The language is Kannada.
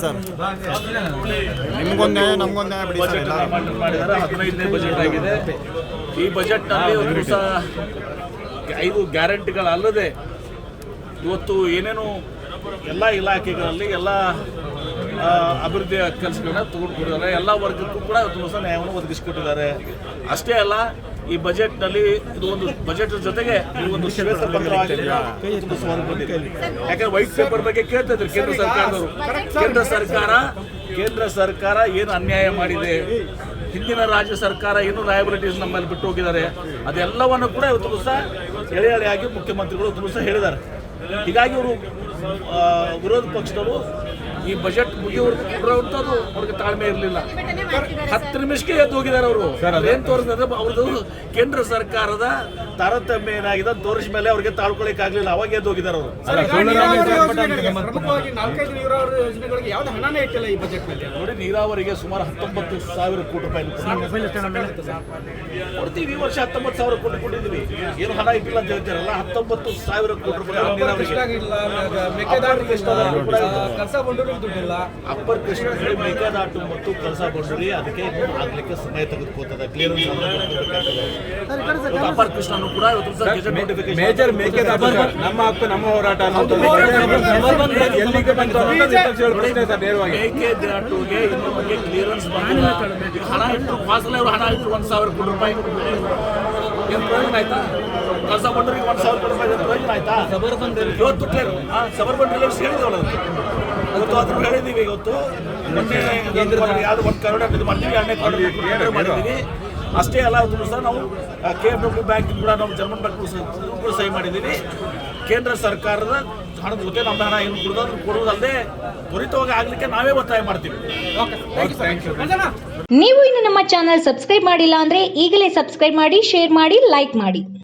ಸರ್, ನಿಮ್ಗೊಂದು ನ್ಯಾಯ ನಮ್ಗೊಂದು ನ್ಯಾಯ ಬಿಡಿ ಸರ್. ಎಲ್ಲ ಮಾಡಿದ್ದಾರೆ. 15ನೇ ಬಜೆಟ್ ಆಗಿದೆ. ಈ ಬಜೆಟ್ನಲ್ಲಿ ಒಂದು ದಿವಸ 5 ಗ್ಯಾರಂಟಿಗಳಲ್ಲದೆ ಇವತ್ತು ಏನೇನು ಎಲ್ಲ ಇಲಾಖೆಗಳಲ್ಲಿ ಎಲ್ಲ ಅಭಿವೃದ್ಧಿಯ ಕೆಲಸಗಳನ್ನ ತೆಗೆದುಕೊಟ್ಟಿದ್ದಾರೆ. ಎಲ್ಲ ವರ್ಗಕ್ಕೂ ಕೂಡ ಇವತ್ತು ದಿವಸ ನ್ಯಾಯವನ್ನು ಒದಗಿಸಿಕೊಟ್ಟಿದ್ದಾರೆ. ಅಷ್ಟೇ ಅಲ್ಲ, ಈ ಬಜೆಟ್ನಲ್ಲಿ ಇದು ಒಂದು ಬಜೆಟ್ ಜೊತೆಗೆ ಇದು ಒಂದು ಶ್ವೇತಪತ್ರವಾಗಿದೆ. ಯಾಕಂದ್ರೆ ವೈಟ್ ಪೇಪರ್ ಬಗ್ಗೆ ಕೇಳ್ತಾ ಇದ್ರು ಕೇಂದ್ರ ಸರ್ಕಾರದವರು. ಕೇಂದ್ರ ಸರ್ಕಾರ ಏನು ಅನ್ಯಾಯ ಮಾಡಿದೆ, ಹಿಂದಿನ ರಾಜ್ಯ ಸರ್ಕಾರ ಏನು ಲಯಬಿಲಿಟೀಸ್ ನಮ್ಮಲ್ಲಿ ಬಿಟ್ಟು ಹೋಗಿದ್ದಾರೆ, ಅದೆಲ್ಲವನ್ನು ಕೂಡ ಇವತ್ತು ದಿವಸ ಎಳೆ ಎಳೆಯಾಗಿ ಮುಖ್ಯಮಂತ್ರಿಗಳು ಇವತ್ತು ದಿವಸ ಹೇಳಿದ್ದಾರೆ. ಹೀಗಾಗಿ ಅವರು ವಿರೋಧ ಪಕ್ಷದವರು ಈ ಬಜೆಟ್ ಮುಗಿಯುವಂಥದ್ದು ಅವ್ರಿಗೆ ತಾಳ್ಮೆ ಇರಲಿಲ್ಲ. 10 ನಿಮಿಷಕ್ಕೆ ಎದ್ದು ಹೋಗಿದ್ದಾರೆ ಅವರು. ಏನ್ ತೋರಿಸಿದ್ರೆ ಅವ್ರದ್ದು ಕೇಂದ್ರ ಸರ್ಕಾರದ ತಾರತಮ್ಯ ಏನಾಗಿದೆ ತೋರಿಸ ಮೇಲೆ ಅವ್ರಿಗೆ ತಾಳ್ಕೊಳಿಕ್ ಆಗ್ಲಿಲ್ಲ. ಅವಾಗ ಎದ್ದು ಹೋಗಿದ್ದಾರೆ ಅವರು. ನೋಡಿ, ನೀರಾವರಿಗೆ ಸುಮಾರು 19,000 ಕೋಟಿ ರೂಪಾಯಿ ಕೊಡ್ತೀವಿ. ಈ ವರ್ಷ 19,000 ಕೋಟಿ ಕೊಟ್ಟಿದ್ದೀವಿ. ಏನು ಹಣ ಇಟ್ಟಿಲ್ಲ ಅಂತ ಹೇಳ್ತಾರಲ್ಲ, 19,000 ಕೋಟಿ ರೂಪಾಯಿ ನೀರಾವರಿಗೆ. ಅಪ್ಪರ್ ಕೃಷ್ಣ ಮೇಕೆದಾಟು ಮತ್ತು ಕಳಸಾ ಬಂಡೂರಿ ಅದಕ್ಕೆ ಆಗ್ಲಿಕ್ಕೆ ಸಮಯ ತೆಗೆದುಕೋತದೆ. ಕ್ಲಿಯರೆನ್ಸ್ ಅಪ್ಪರ್ ಕೃಷ್ಣನು ಕೂಡ ಮೇಜರ್ ಮೇಕೆದಾಟು ನಮ್ಮ ಹಕ್ಕು ನಮ್ಮ ಹೋರಾಟ. ಮೇಕೆದಾಟುಗೆ ಇನ್ನು ಬಗ್ಗೆ ಕ್ಲಿಯರೆನ್ಸ್ ಬಂದಿಲ್ಲ. ಹಣ ಇಟ್ಟು ಫಾಸಲೆ ಅವರು ಹಣ ಇಟ್ಟು 1,000 ಕೋಟಿ ರೂಪಾಯಿ ಏನು ಪ್ರಯೋಜನ ಆಯ್ತಾ? ಕಳಸಾ ಬಂಡೂರಿಗೆ 1,000 ಕೋಟಿ ರೂಪಾಯಿ ಪ್ರಯೋಜನ ಆಯ್ತಾ? ಇವತ್ತು ಸಬರ್ಬನ್ ರಿಲಯನ್ಸ್ ಹೇಳಿದವಲ್ಲ, ಇವತ್ತು ಅದ್ರ ಹೇಳಿದೀವಿ. ಇವತ್ತು ಯಾವ್ದು 1 ಕರೋಡ್ ಇದು ಮಾಡ್ತೀವಿ, 2ನೇ ಕರೋಡ್ ಮಾಡಿದ್ದೀವಿ. ಅಷ್ಟೇ ಅಲ್ಲ, ಇವತ್ತು ಸಹ ನಾವು KFW ಬ್ಯಾಂಕ್ ಕೂಡ ನಾವು ಜರ್ಮನ್ ಬ್ಯಾಂಕ್ ಕೂಡ ಸಹಿ ಮಾಡಿದ್ದೀವಿ. ಕೇಂದ್ರ ಸರ್ಕಾರದ ಹಣದ ಜೊತೆ ನಮ್ಮ ಹಣ ಏನು ಕೊಡುವುದಲ್ಲದೆ ತ್ವರಿತವಾಗಿ ಆಗ್ಲಿಕ್ಕೆ ನಾವೇ ಒತ್ತಾಯ ಮಾಡ್ತೀವಿ. ನೀವು ಇನ್ನು ನಮ್ಮ ಚಾನಲ್ ಸಬ್ಸ್ಕ್ರೈಬ್ ಮಾಡಿಲ್ಲ ಅಂದ್ರೆ ಈಗಲೇ ಸಬ್ಸ್ಕ್ರೈಬ್ ಮಾಡಿ, ಶೇರ್ ಮಾಡಿ, ಲೈಕ್ ಮಾಡಿ.